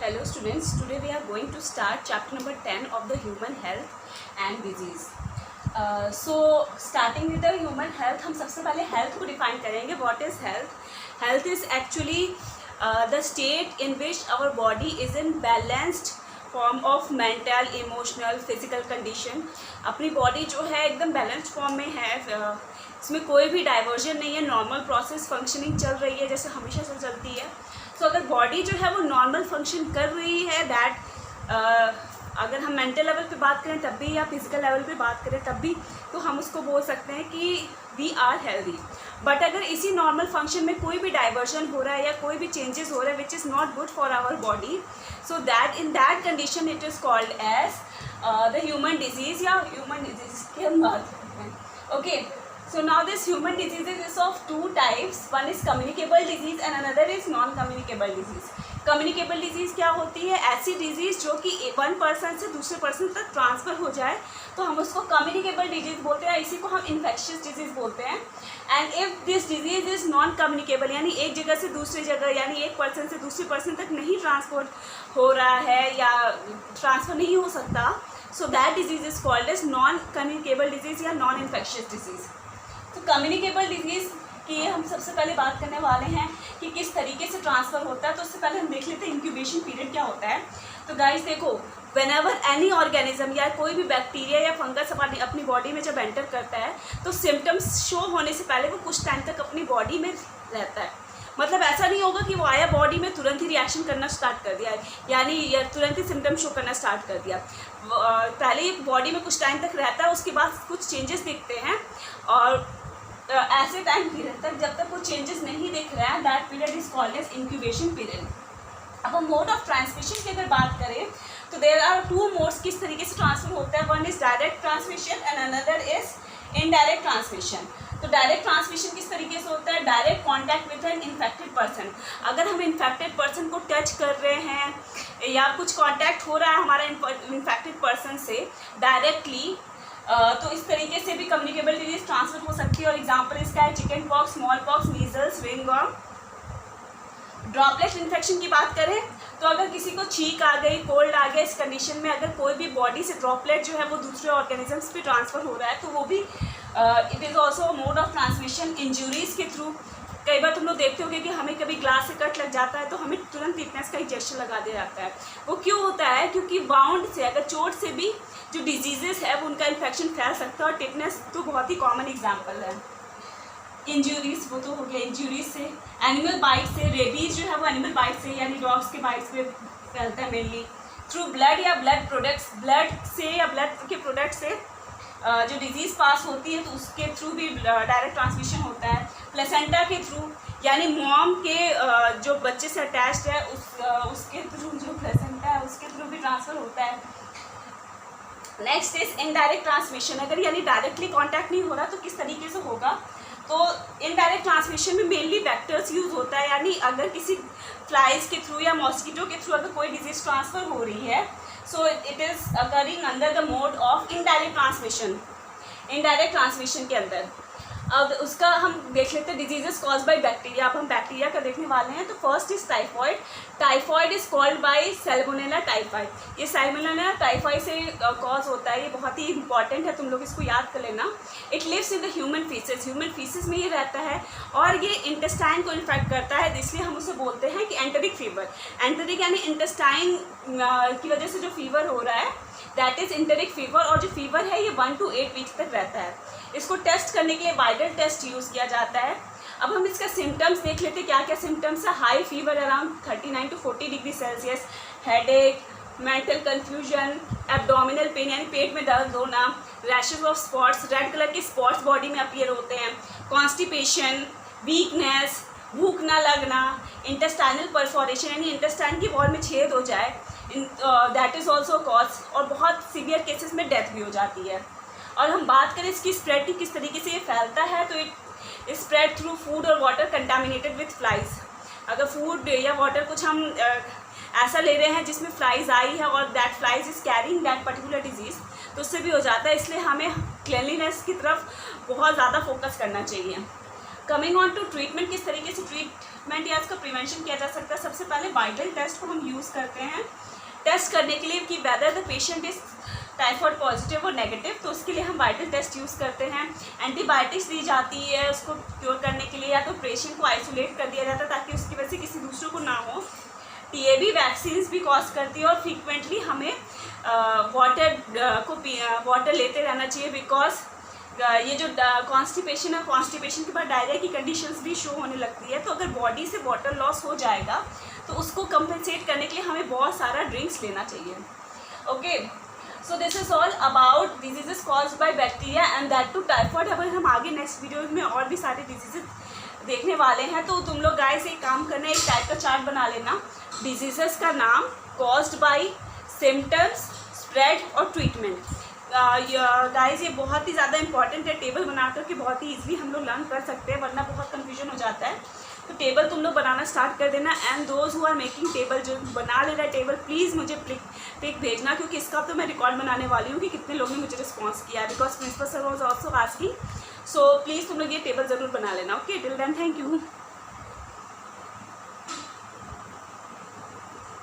Hello students, today we are going to start chapter number 10 of the human health and disease. So starting with the human health, हम सबसे पहले health को define करेंगे. What is health? Health is actually the state in which our body is in balanced form of mental, emotional, physical condition. अपनी body जो है एकदम balanced form में है, इसमें कोई भी डाइवर्जन नहीं है, नॉर्मल प्रोसेस फंक्शनिंग चल रही है जैसे हमेशा से चलती है. तो अगर बॉडी जो है वो नॉर्मल फंक्शन कर रही है अगर हम मेंटल लेवल पे बात करें तब भी या फिजिकल लेवल पे बात करें तब भी, तो हम उसको बोल सकते हैं कि वी आर हेल्दी. बट अगर इसी नॉर्मल फंक्शन में कोई भी डाइवर्जन हो रहा है या कोई भी चेंजेस हो रहा है which is not good for our body, so that in that condition it is called as the human disease या ह्यूमन डिजीज़ के हम बात करते हैं. Okay, so now this human diseases is of two types. One is communicable disease and another is non-communicable disease. Communicable disease क्या होती है? ऐसी डिजीज़ जो कि वन पर्सन से दूसरे पर्सन तक ट्रांसफ़र हो जाए तो हम उसको कम्युनिकेबल डिजीज़ बोलते हैं. इसी को हम इन्फेक्शियस डिजीज़ बोलते हैं. And if this disease is non communicable, यानी एक जगह से दूसरी जगह यानी एक पर्सन से दूसरे पर्सन तक नहीं ट्रांसपोर्ट हो रहा है या ट्रांसफ़र नहीं हो सकता, so that disease is called as non communicable disease या नॉन इन्फेक्शियस डिजीज़. तो कम्युनिकेबल डिजीज़ की हम सबसे पहले बात करने वाले हैं कि किस तरीके से ट्रांसफ़र होता है. तो उससे पहले हम देख लेते हैं इंक्यूबेशन पीरियड क्या होता है. तो गाइस देखो, व्हेनेवर एनी ऑर्गेनिज्म या कोई भी बैक्टीरिया या फंगस अपनी बॉडी में जब एंटर करता है तो सिम्टम्स शो होने से पहले वो कुछ टाइम तक अपनी बॉडी में रहता है. मतलब ऐसा नहीं होगा कि वो आया बॉडी में तुरंत ही रिएक्शन करना स्टार्ट कर दिया, यानी या तुरंत ही सिम्टम शो करना स्टार्ट कर दिया. पहले ये बॉडी में कुछ टाइम तक रहता है, उसके बाद कुछ चेंजेस दिखते हैं और ऐसे टाइम पीरियड तक जब तक वो चेंजेस नहीं दिख रहा है, that period is called as incubation period. अब हम मोड ऑफ ट्रांसमिशन की अगर बात करें तो देयर आर टू मोड्स किस तरीके से ट्रांसफर होता है. One is direct transmission and another is indirect transmission. तो डायरेक्ट ट्रांसमिशन किस तरीके से होता है? Direct contact with an infected person. अगर हम इन्फेक्टेड पर्सन को टच कर रहे हैं या कुछ कॉन्टैक्ट हो रहा है हमारा इन्फेक्टेड पर्सन से डायरेक्टली, तो इस तरीके से भी कम्युनिकेबल डिजीज ट्रांसफर हो सकती है. और एग्जांपल इसका है chicken pox, small pox, measles, ringworm. Droplet infection की बात करें तो अगर किसी को छींक आ गई, कोल्ड आ गया, इस कंडीशन में अगर कोई भी बॉडी से ड्रॉपलेट जो है वो दूसरे ऑर्गेनिजम्स पे ट्रांसफ़र हो रहा है तो वो भी it is also mode of transmission. Injuries के थ्रू कई बार तुम लोग देखते होगे कि हमें कभी ग्लास से कट लग जाता है तो हमें तुरंत टिटनेस का इंजेक्शन लगा दिया जाता है. वो क्यों होता है? क्योंकि बाउंड से, अगर चोट से भी जो डिजीजेस है वो उनका इन्फेक्शन फैल सकता है. और टिटनेस तो बहुत ही कॉमन एग्जाम्पल है. इंजरीज वो तो हो गया इंजरीज से. एनिमल बाइट से, रेबीज जो है वो एनिमल बाइट से यानी डॉग्स के बाइट से फैलता है मेनली. थ्रू ब्लड या ब्लड प्रोडक्ट्स, ब्लड से या ब्लड के प्रोडक्ट से जो डिजीज़ पास होती है तो उसके थ्रू भी डायरेक्ट ट्रांसमिशन होता है. प्लेसेंटा के थ्रू यानी मॉम के जो बच्चे से अटैच्ड है उसके थ्रू जो प्लेसेंटा है उसके थ्रू भी ट्रांसफ़र होता है. Next is indirect transmission. अगर यानी डायरेक्टली कांटेक्ट नहीं हो रहा तो किस तरीके से होगा? तो इनडायरेक्ट ट्रांसमिशन में मेनली वेक्टर्स यूज़ होता है. यानी अगर किसी फ्लाइज के थ्रू या मॉस्किटो के थ्रू अगर कोई डिजीज़ ट्रांसफ़र हो रही है so it is occurring under the mode of indirect transmission. Indirect transmission के अंदर अब उसका हम देख लेते हैं डिजीजेस कॉज बाय बैक्टीरिया. अब हम बैक्टीरिया का देखने वाले हैं. तो first is typhoid. Typhoid is called by Salmonella typhi. ये सैल्मोनेला टाइफाई से कॉज होता है. ये बहुत ही इंपॉर्टेंट है, तुम लोग इसको याद कर लेना. It lives in the human faeces. Human faeces में ये रहता है और ये इंटेस्टाइन को इन्फेक्ट करता है, इसलिए हम उसे बोलते हैं कि एंटेरिक फीवर. एंटेरिक यानी इंटेस्टाइन की वजह से जो फीवर हो रहा है दैट इज़ एंटेरिक फीवर. और जो फीवर है ये 1 to 8 वीक्स तक रहता है. इसको टेस्ट करने के लिए वायरल टेस्ट यूज़ किया जाता है. अब हम इसका सिम्टम्स देख लेते हैं क्या क्या सिम्टम्स है. High fever around 39 to 40 degree Celsius, headache, mental confusion, abdominal pain यानी पेट में दर्द होना, rashes of spots, red colour के स्पॉट्स बॉडी में अपीयर होते हैं, कॉन्स्टिपेशन, वीकनेस, भूख ना लगना, इंटेस्टाइनल परफोरेशन यानी इंटेस्टाइन की वॉल में छेद हो जाए, दैट इज़ ऑल्सो कॉज. और बहुत सीवियर केसेस में डेथ भी हो जाती है. और हम बात करें इसकी स्प्रेड की किस तरीके से ये फैलता है तो इट स्प्रेड थ्रू फूड और वाटर कंटामिनेटेड विथ फ्लाइज. अगर फूड या वाटर कुछ हम ऐसा ले रहे हैं जिसमें फ्लाइज आई है और that flies is carrying that particular disease तो उससे भी हो जाता है. इसलिए हमें क्लिनलीनेस की तरफ बहुत ज़्यादा फोकस करना चाहिए. कमिंग ऑन टू ट्रीटमेंट, किस तरीके से ट्रीटमेंट या इसका इसका प्रिवेंशन किया जा सकता है। सबसे पहले वाइटल टेस्ट को हम यूज़ करते हैं टेस्ट करने के लिए कि whether the patient is typhoid positive और नेगेटिव, तो उसके लिए हम वाइटल टेस्ट यूज़ करते हैं। एंटीबायोटिक्स दी जाती है उसको क्योर करने के लिए, या तो पेशेंट को आइसोलेट कर दिया जाता है ताकि उसकी वजह से किसी दूसरों को ना हो। टीएबी वैक्सीन्स भी कॉज करती है, और फ्रीक्वेंटली हमें वाटर लेते रहना चाहिए, बिकॉज ये जो कॉन्स्टिपेशन है, कॉन्स्टिपेशन के बाद डायरिया की कंडीशंस भी शो होने लगती है। तो अगर बॉडी से वाटर लॉस हो जाएगा तो उसको कंपनसेट करने के लिए हमें बहुत सारा ड्रिंक्स लेना चाहिए। Okay, so this is all about diseases caused by bacteria and that too typhoid. अगर हम आगे नेक्स्ट वीडियो में और भी सारे डिजीजेस देखने वाले हैं, तो तुम लोग गाइस एक काम करना, एक टाइप का चार्ट बना लेना, डिजीजेस का नाम, कॉज्ड बाय, सिम्टम्स, स्प्रेड और ट्रीटमेंट। गाइस ये बहुत ही ज़्यादा इंपॉर्टेंट है, टेबल बना करके बहुत ही ईजिली हम लोग लर्न कर सकते हैं, वरना बहुत कन्फ्यूजन हो जाता है। तो टेबल तुम लोग बनाना स्टार्ट कर देना। And those who are making table, जो बना ले रहा है टेबल, प्लीज़ मुझे पिक भेजना, क्योंकि इसका तो मैं रिकॉर्ड बनाने वाली हूँ कि कितने लोगों ने मुझे रिस्पॉन्स किया, because principal sir was also asking. So please तुम लोग ये टेबल ज़रूर बना लेना। Okay, till then thank you.